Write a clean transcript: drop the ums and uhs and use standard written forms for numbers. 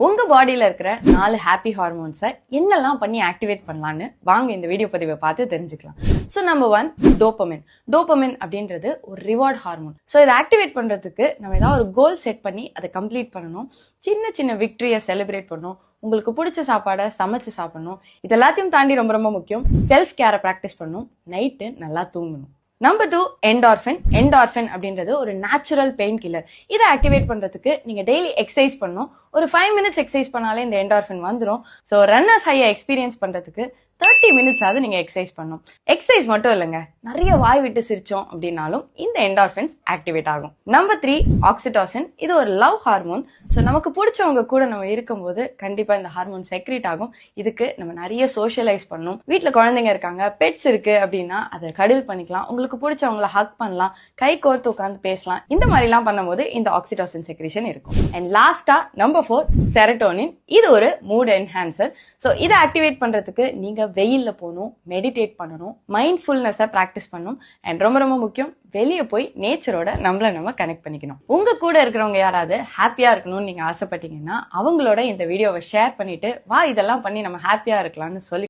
உங்க பாடியில இருக்கிற 4 ஹாப்பி ஹார்மோன்ஸை என்னெல்லாம் பண்ணி ஆக்டிவேட் பண்ணலான்னு வாங்க இந்த வீடியோ பதிவை பார்த்து தெரிஞ்சுக்கலாம். So number 1 dopamine. டோபமின் அப்படின்றது ஒரு ரிவார்ட் ஹார்மோன். ஸோ இதை ஆக்டிவேட் பண்றதுக்கு நம்ம ஏதாவது ஒரு கோல் செட் பண்ணி அதை கம்ப்ளீட் பண்ணணும். சின்ன சின்ன விக்டரியை செலிப்ரேட் பண்ணணும். உங்களுக்கு பிடிச்ச சாப்பாடை சமைச்சு சாப்பிடணும். இது எல்லாத்தையும் தாண்டி ரொம்ப ரொம்ப முக்கியம், செல்ஃப் கேரை ப்ராக்டிஸ் பண்ணணும். நைட்டு நல்லா தூங்கணும். Number 2 endorphin. என்டார்ஃபின் அப்படின்றது ஒரு நேச்சுரல் பெயின் கில்லர். இதை ஆக்டிவேட் பண்றதுக்கு நீங்க டெய்லி எக்ஸசைஸ் பண்ணணும். ஒரு 5 மினிட்ஸ் எக்ஸசைஸ் பண்ணாலே இந்த என்டார்ஃபின் வந்துடும். ஸோ ரன்னர்ஸ் ஹையை எக்ஸ்பீரியன்ஸ் பண்றதுக்கு 30 மினிட்ஸ் ஆகுது நீங்க எக்ஸசைஸ் பண்ணணும். எக்ஸசைஸ் மட்டும் இல்லைங்க, நிறைய வாய் விட்டு சிரிச்சோம் அப்படின்னாலும் இந்த என்டார்ஃபின்ஸ் ஆக்டிவேட் ஆகும். Number 3 oxytocin. இது ஒரு லவ் ஹார்மோன். ஸோ நமக்கு பிடிச்சவங்க கூட நம்ம இருக்கும்போது கண்டிப்பா இந்த ஹார்மோன் செக்ரீட் ஆகும். இதுக்கு நம்ம நிறைய சோஷியலைஸ் பண்ணணும். வீட்டில் குழந்தைங்க இருக்காங்க, பெட்ஸ் இருக்கு அப்படின்னா அதை கடல் பண்ணிக்கலாம். உங்களுக்கு பிடிச்சவங்களை ஹக் பண்ணலாம், கை கோர்த்து உட்காந்து பேசலாம். இந்த மாதிரிலாம் பண்ணும்போது இந்த ஆக்சிடாசின் செக்ரீஷன் இருக்கும். அண்ட் லாஸ்டா நம்பர் 4 செரட்டோனின். இது ஒரு மூட் என்ஹான்சர். ஸோ இதை ஆக்டிவேட் பண்றதுக்கு நீங்க வெயில்ல போகணும், மெடிடேட் பண்ணணும், மைண்ட்ஃபுல்னஸை ப்ராக்டிஸ் பண்ணணும். அண்ட் ரொம்ப ரொம்ப முக்கியம், வெளியே போய் நேச்சரோட நம்ம கனெக்ட் பண்ணிக்கணும். உங்க கூட இருக்கிறவங்க யாராவது ஹாப்பியா இருக்கணும்னு நீங்க ஆசைப்பட்டீங்கன்னா அவங்களோட இந்த வீடியோவை ஷேர் பண்ணிட்டு வா இதெல்லாம் பண்ணி நம்ம ஹாப்பியா இருக்கலாம்னு சொல்லி